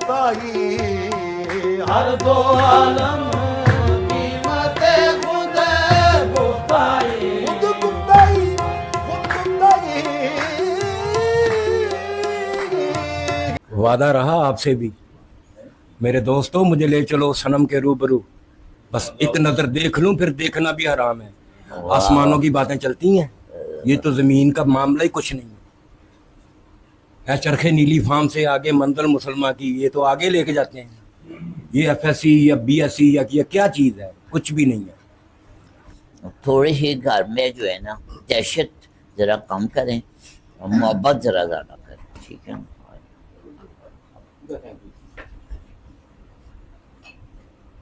गुप्ताई हर दो आलम कीमत खुद गुप्ताई खुद गुप्ताई खुद गुप्ताई। वादा रहा आपसे भी मेरे दोस्तों, मुझे ले चलो सनम के रूबरू, बस एक नजर देख लूं फिर देखना भी हराम है। आसमानों की बातें चलती हैं, ये तो जमीन का मामला ही कुछ नहीं है। चरखे नीली फार्म से आगे मंजिल मुसलमान की, ये तो आगे लेके जाते हैं। ये एफएससी या बीएससी या क्या चीज है, कुछ भी नहीं है। थोड़ी सी घर में जो है ना दहशत जरा कम करें और मोहब्बत जरा ज्यादा करें, ठीक है।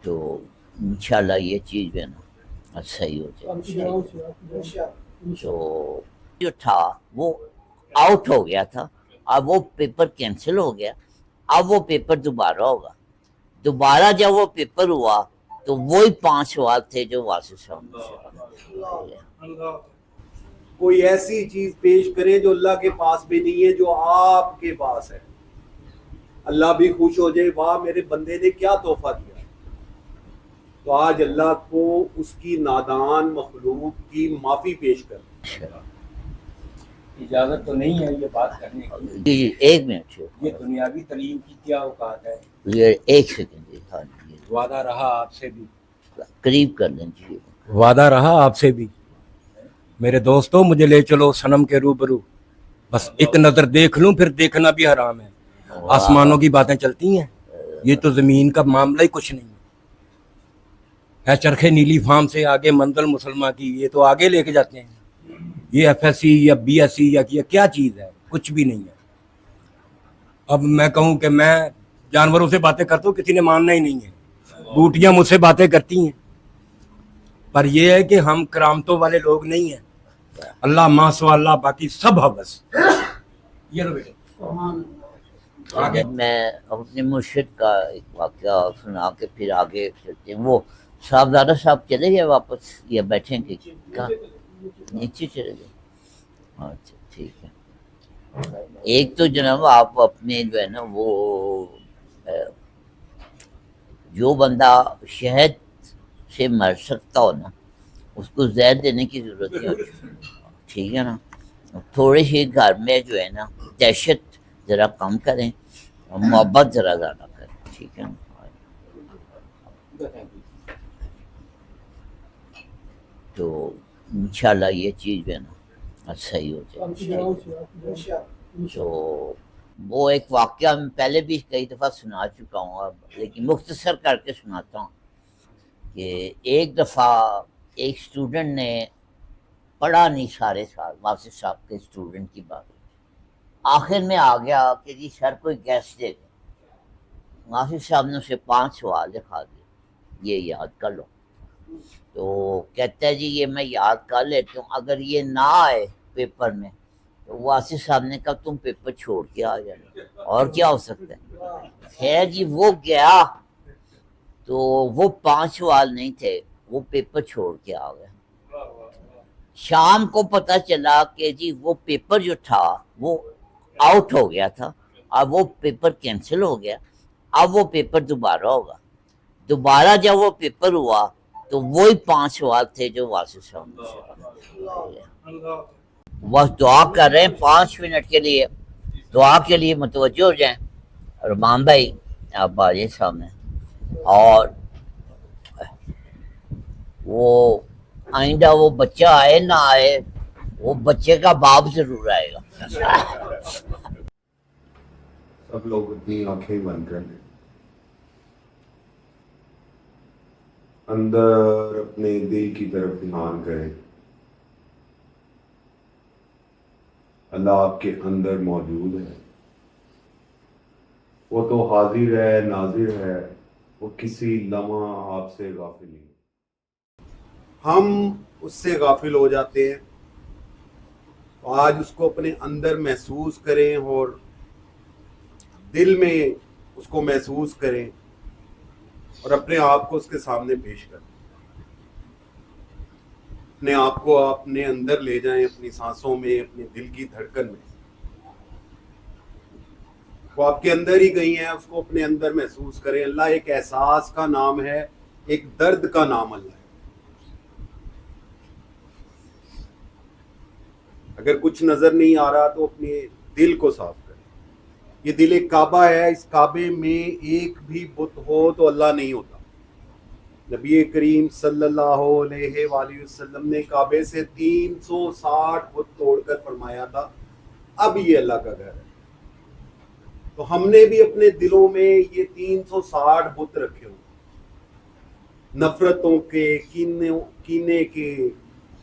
तो इंशाल्लाह ये चीज जो है ना सही हो जाए। तो जो था वो आउट हो गया था, अब वो पेपर कैंसिल हो गया, अब वो पेपर दोबारा होगा। दोबारा जब वो पेपर हुआ तो वही 5 सवाल थे जो वासिफ साहब ने। कोई ऐसी चीज पेश करें जो अल्लाह के पास भी नहीं है, जो आपके पास है, अल्लाह भी खुश हो जाए, वाह मेरे बंदे ने क्या तोहफा दिया। तो आज अल्लाह को उसकी नादान मखलूक की माफी पेश कर। इजाजत तो नहीं है ये बात करने की। जी एक मिनट, ये दुनियावी तालीम की क्या औकात है। ये एक सेकंड, हाँ वादा रहा आपसे भी, करीब कर लें जी। वादा रहा आपसे भी मेरे दोस्तों, मुझे ले चलो सनम के रूबरू, बस एक नजर देख लूं फिर देखना भी हराम है। आसमानों की बातें चलती हैं, ये तो जमीन का मामला ही कुछ नहीं है। चरखे नीली फार्म से आगे मंजिल मुसलमान की, ये तो आगे लेके जाते हैं। ये एफएससी या बीएससी या क्या चीज है, कुछ भी नहीं है। अब मैं कहूं कि मैं जानवरों से बातें करता हूँ, किसी ने मानना ही नहीं है। बूटियां मुझसे बातें करती हैं, पर यह है कि हम करामतों वाले लोग नहीं हैं। अल्लाह मासो अल्लाह, बाकी सब हवस। ये लो बेटे। आगे मैं अपने मुर्शिद का एक वाक़या सुना के फिर आगे चलते हैं। वो साहबजादा साहब चले गए वापस या बैठेंगे? कहाँ? नीचे चले गए। अच्छा ठीक है। एक तो जनाब आप अपने जो है ना वो जो बंदा शहद से मर सकता हो ना, उसको जहर देने की जरूरत नहीं होती, ठीक है ना। थोड़ी सी घर में जो है ना दहशत जरा कम करें और मोहब्बत जरा ज्यादा करें, ठीक है ना। तो इंशाल्लाह ये चीज जो है ना सही हो जाए। तो वो एक वाक़या मैं पहले भी कई दफ़ा सुना चुका हूँ, अब लेकिन मुख्तसर करके सुनाता हूँ कि एक दफ़ा एक स्टूडेंट ने पढ़ा नहीं सारे साल, वासिफ साहब के स्टूडेंट की बात, आखिर में आ गया कि जी सर कोई गेस्ट दे दे। वासिफ साहब ने उसे 5 सवाल दिखा दिए, ये याद कर लो। तो कहता है जी ये मैं याद कर लेता हूँ, अगर ये ना आए पेपर में तो वासिफ साहब ने कहा तुम पेपर छोड़ के आ जाना, और क्या हो सकता है। खैर जी वो गया तो वो 5 सवाल नहीं थे, वो पेपर छोड़ के आ गया। शाम को पता चला कि जी वो पेपर जो था वो आउट हो गया था, अब वो पेपर कैंसिल हो गया, अब वो पेपर दोबारा होगा। दोबारा जब वो पेपर हुआ तो वही 5 सवाल थे जो वासिफ साहब ने। बस दुआ कर रहे हैं 5 मिनट के लिए, दुआ के लिए मुतवज्जो हो जाएं। रुमान भाई आप आइए सामने, और वो आइंदा वो बच्चा आए ना आए, वो बच्चे का बाप जरूर आएगा। सब लोग अपनी आंखें बंद कर लें, अंदर अपने दिल की तरफ ध्यान करें। अल्लाह आपके अंदर मौजूद है, वो तो हाजिर है, नाजिर है, वो किसी लम्हा आपसे गाफिल नहीं। हम उससे गाफिल हो जाते हैं, तो आज उसको अपने अंदर महसूस करें और दिल में उसको महसूस करें और अपने आप को उसके सामने पेश करें। अपने आप को अपने अंदर ले जाएं, अपनी सांसों में, अपने दिल की धड़कन में। وہ آپ کے اندر ہی گئی ہیں, اس کو اپنے اندر محسوس کریں. اللہ ایک احساس کا نام ہے, ایک درد کا نام اللہ ہے. اگر کچھ نظر نہیں آ رہا تو اپنے دل کو صاف کریں. یہ دل ایک کعبہ ہے, اس کعبے میں ایک بھی بت ہو تو اللہ نہیں ہوتا. نبی کریم صلی اللہ علیہ وآلہ وسلم نے کعبے سے 360 بت توڑ کر فرمایا تھا اب یہ اللہ کا گھر ہے. تو ہم نے بھی اپنے دلوں میں یہ 360 بت رکھے ہوں, نفرتوں کے, کینے کے,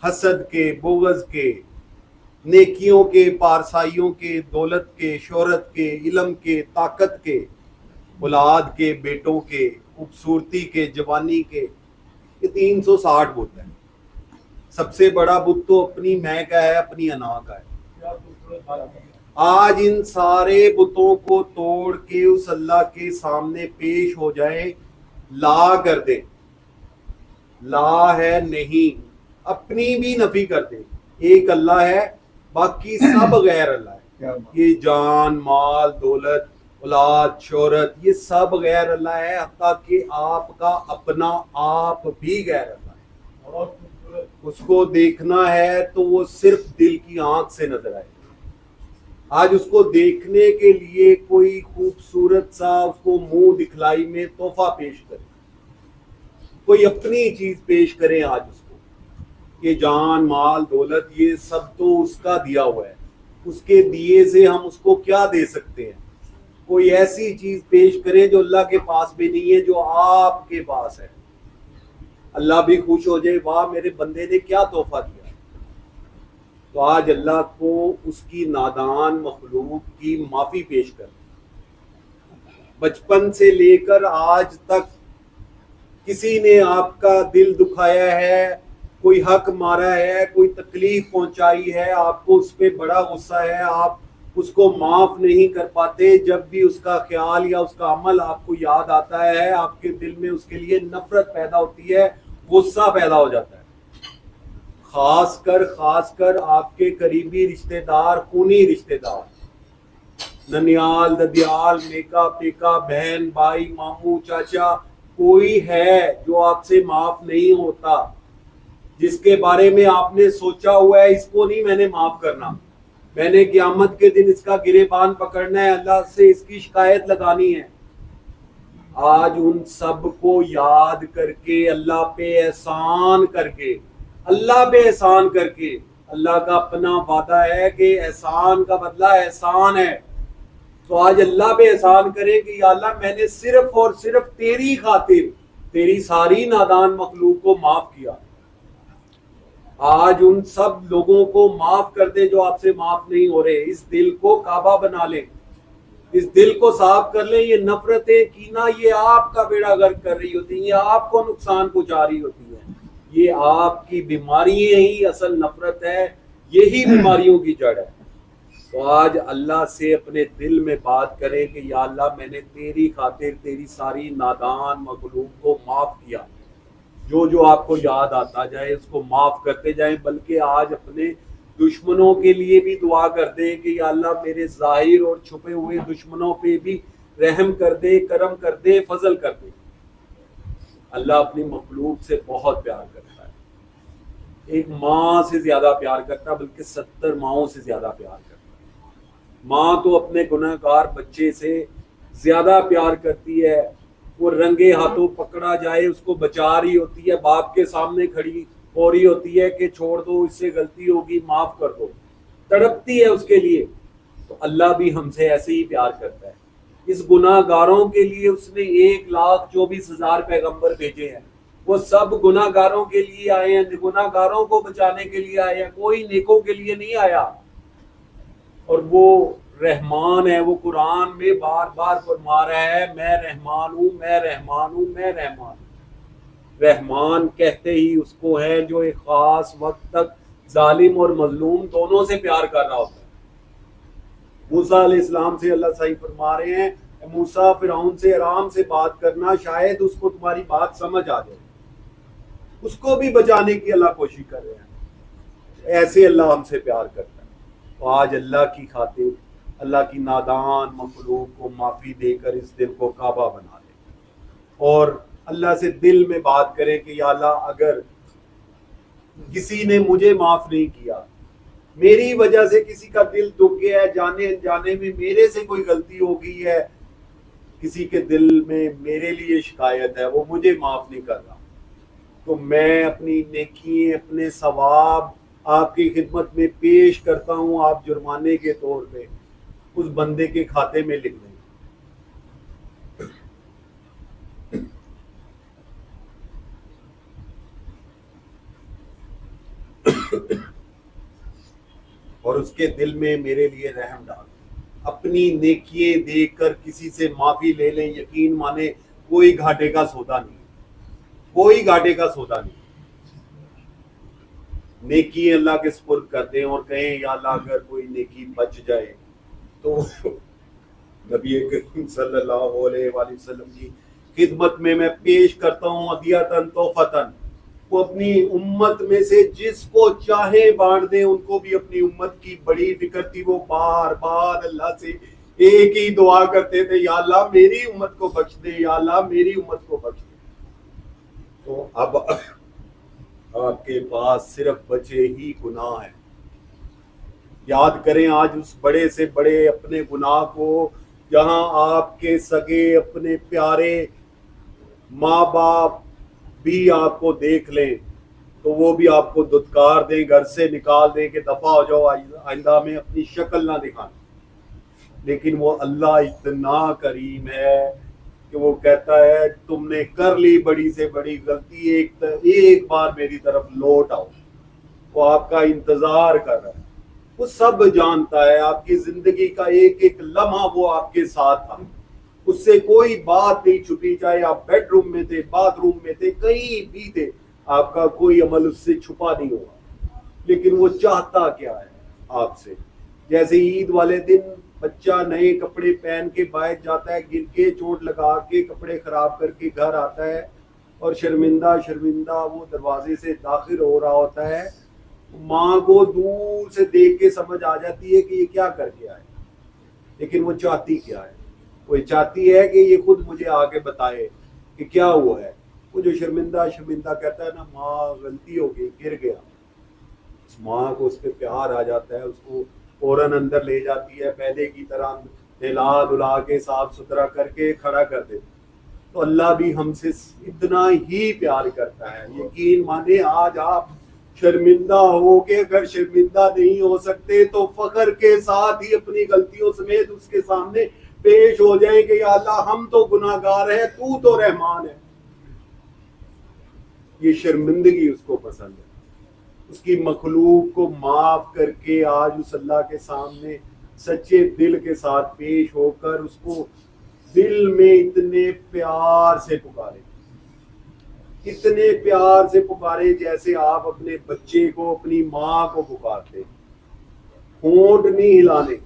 حسد کے, بغض کے, نیکیوں کے, پارسائیوں کے, دولت کے, شہرت کے, علم کے, طاقت کے, اولاد کے, بیٹوں کے, خوبصورتی کے, جوانی کے. یہ 360 بت ہیں. سب سے بڑا بت تو اپنی میں کا ہے, اپنی انا کا ہے. آج ان سارے بتوں کو توڑ کے اس اللہ کے سامنے پیش ہو جائے, لا کر دیں, لا ہے نہیں, اپنی بھی نفی کر دیں. ایک اللہ ہے, باقی سب غیر اللہ ہے. یہ جان, مال, دولت, اولاد, شہرت, یہ سب غیر اللہ ہے. حتیٰ کہ آپ کا اپنا آپ بھی غیر اللہ ہے. اس کو دیکھنا ہے تو وہ صرف دل کی آنکھ سے نظر آئے. آج اس کو دیکھنے کے لیے کوئی خوبصورت سا اس کو منہ دکھلائی میں تحفہ پیش کرے, کوئی اپنی چیز پیش کرے. آج اس کو یہ جان, مال, دولت, یہ سب تو اس کا دیا ہوا ہے. اس کے دیے سے ہم اس کو کیا دے سکتے ہیں؟ کوئی ایسی چیز پیش کرے جو اللہ کے پاس بھی نہیں ہے, جو آپ کے پاس ہے. اللہ بھی خوش ہو جائے, واہ میرے بندے نے کیا تحفہ دیا. تو آج اللہ کو اس کی نادان مخلوق کی معافی پیش کر. بچپن سے لے کر آج تک کسی نے آپ کا دل دکھایا ہے, کوئی حق مارا ہے, کوئی تکلیف پہنچائی ہے, آپ کو اس پہ بڑا غصہ ہے, آپ اس کو معاف نہیں کر پاتے. جب بھی اس کا خیال یا اس کا عمل آپ کو یاد آتا ہے, آپ کے دل میں اس کے لیے نفرت پیدا ہوتی ہے, غصہ پیدا ہو جاتا ہے. خاص کر آپ کے قریبی رشتہ دار, خونی رشتہ دار, ننیال, ددیال, میکا, پیکا, بہن, بھائی, ماموں, چاچا, کوئی ہے جو آپ سے معاف نہیں ہوتا, جس کے بارے میں آپ نے سوچا ہوا ہے اس کو نہیں میں نے معاف کرنا, میں نے قیامت کے دن اس کا گریبان پکڑنا ہے, اللہ سے اس کی شکایت لگانی ہے. آج ان سب کو یاد کر کے, اللہ پہ احسان کر کے, اللہ کا اپنا وعدہ ہے کہ احسان کا بدلہ احسان ہے. تو آج اللہ پہ احسان کرے کہ یا اللہ میں نے صرف اور صرف تیری خاطر تیری ساری نادان مخلوق کو معاف کیا. آج ان سب لوگوں کو معاف کر دے جو آپ سے معاف نہیں ہو رہے. اس دل کو کعبہ بنا لیں, اس دل کو صاف کر لیں. یہ نفرتیں, کینہ, یہ آپ کا بیڑا غرق کر رہی ہوتی ہیں, یہ آپ کو نقصان پہنچا رہی ہوتی ہیں. یہ آپ کی بیماریاں ہی اصل نفرت ہے, یہی بیماریوں کی جڑ ہے. تو آج اللہ سے اپنے دل میں بات کریں کہ یا اللہ میں نے تیری خاطر تیری ساری نادان مخلوق کو معاف کیا. جو آپ کو یاد آتا جائے اس کو معاف کرتے جائیں. بلکہ آج اپنے دشمنوں کے لیے بھی دعا کر دیں کہ یا اللہ میرے ظاہر اور چھپے ہوئے دشمنوں پہ بھی رحم کر دے, کرم کر دے, فضل کر دے. اللہ اپنی مخلوق سے بہت پیار کرتا ہے, ایک ماں سے زیادہ پیار کرتا ہے, بلکہ 70 ماؤں سے زیادہ پیار کرتا ہے. ماں تو اپنے گنہگار بچے سے زیادہ پیار کرتی ہے, وہ رنگے ہاتھوں پکڑا جائے اس کو بچا رہی ہوتی ہے, باپ کے سامنے کھڑی ہو رہی ہوتی ہے کہ چھوڑ دو, اس سے غلطی ہوگی, معاف کر دو, تڑپتی ہے اس کے لیے. تو اللہ بھی ہم سے ایسے ہی پیار کرتا ہے. اس گناہ گاروں کے لیے اس نے 1,24,000 پیغمبر بھیجے ہیں. وہ سب گناہ گاروں کے لیے آئے ہیں, گناہ گاروں کو بچانے کے لیے آئے ہیں, کوئی نیکوں کے لیے نہیں آیا. اور وہ رحمان ہے, وہ قرآن میں بار بار فرما رہا ہے میں رحمان ہوں, میں رحمان ہوں, میں رحمان ہوں. رحمان کہتے ہی اس کو ہے جو ایک خاص وقت تک ظالم اور مظلوم دونوں سے پیار کر رہا ہوتا ہے. موسیٰ علیہ السلام سے اللہ صحیح فرما رہے ہیں موسیٰ فرعون سے آرام سے بات کرنا, شاید اس کو تمہاری بات سمجھ آ جائے. اس کو بھی بچانے کی اللہ کوشش کر رہے ہیں. ایسے اللہ ہم سے پیار کرتا ہے. تو آج اللہ کی خاطر, अल्लाह की नादान मखलूक को माफ़ी देकर इस दिल को काबा बना ले और अल्लाह से दिल में बात करें कि या अल्लाह अगर किसी ने मुझे माफ़ नहीं किया, मेरी वजह से किसी का दिल दुख गया है, जाने अनजाने में मेरे से कोई गलती हो गई है, किसी के दिल में मेरे लिए शिकायत है, वो मुझे माफ़ नहीं कर रहा, तो मैं अपनी नेकी अपने सवाब आपकी खिदमत में पेश करता हूँ, आप जुर्माने के तौर पे उस बंदे के खाते में लिख दें। और उसके दिल में मेरे लिए रहम डाल, अपनी नेकियां देखकर किसी से माफी ले लें, यकीन माने कोई घाटे का सौदा नहीं, कोई घाटे का सौदा नहीं। नेकी अल्लाह के सुपुर्द कर दें और कहें या अल्लाह अगर कोई नेकी बच जाए तो नबी करीम सल्लल्लाहु अलैहि वसल्लम की खिदमत में मैं पेश करता हूँ अदियतन तोहफतन, वो अपनी उम्मत में से जिसको चाहे बांट दें, उनको भी अपनी उम्मत की बड़ी फिक्र थी, वो बार बार अल्लाह से एक ही दुआ करते थे, या अल्लाह मेरी उम्मत को बख्श दे, या अल्लाह मेरी उम्मत को बख्श दे। तो अब आपके पास सिर्फ बचे ही गुनाह है। याद करें आज उस बड़े से बड़े अपने गुनाह को, जहां आपके सगे अपने प्यारे माँ बाप भी आपको देख लें तो वो भी आपको दुत्कार दें, घर से निकाल दें कि दफा हो जाओ, आइंदा में अपनी शक्ल ना दिखाना। लेकिन वो अल्लाह इतना करीम है कि वो कहता है तुमने कर ली बड़ी से बड़ी गलती, एक बार मेरी तरफ लौट आओ। वो आपका इंतजार कर रहा है, वो सब जानता है, आपकी जिंदगी का एक एक लम्हा वो आपके साथ था, उससे कोई बात नहीं छुपी, चाहे आप बेडरूम में थे, बाथरूम में थे, कहीं भी थे, आपका कोई अमल उससे छुपा नहीं हुआ। लेकिन वो चाहता क्या है आपसे? जैसे ईद वाले दिन बच्चा नए कपड़े पहन के बाहर जाता है, गिर के चोट लगा के कपड़े खराब करके घर आता है और शर्मिंदा शर्मिंदा वो दरवाजे से दाखिल हो रहा होता है, माँ को दूर से देख के समझ आ जाती है कि ये क्या करके आए। लेकिन वो चाहती क्या है? वो चाहती है कि ये खुद मुझे आके बताए कि क्या हुआ है। वो जो शर्मिंदा शर्मिंदा कहता है ना, माँ गलती हो गई, गिर गया, उस माँ को उस पर प्यार आ जाता है, उसको फौरन अंदर ले जाती है, पहले की तरह नहला धुला के साफ सुथरा करके खड़ा कर देती। तो अल्लाह भी हमसे इतना ही प्यार करता है। यकीन माने आज आप शर्मिंदा हो के, अगर शर्मिंदा नहीं हो सकते तो फख्र के साथ ही अपनी गलतियों समेत उसके सामने पेश हो जाए कि या अल्लाह हम तो गुनाहगार हैं, तू तो रहमान है। ये शर्मिंदगी उसको पसंद है। उसकी मखलूक को माफ करके आज उस अल्लाह के सामने सच्चे दिल के साथ पेश होकर उसको दिल में इतने प्यार से पुकारे, इतने प्यार से पुकारे जैसे आप अपने बच्चे को, अपनी माँ को पुकारते। होंठ नहीं हिलाने,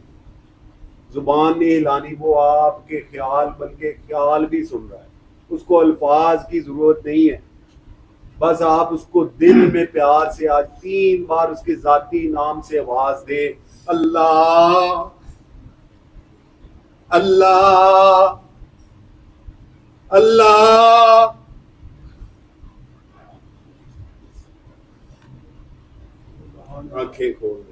जुबान नहीं हिलानी, वो आपके ख्याल बल्कि ख्याल भी सुन रहा है, उसको अल्फाज की जरूरत नहीं है। बस आप उसको दिल में प्यार से आज 3 बार उसके जाती नाम से आवाज दे, अल्लाह अल्लाह अल्लाह। आंखें खोल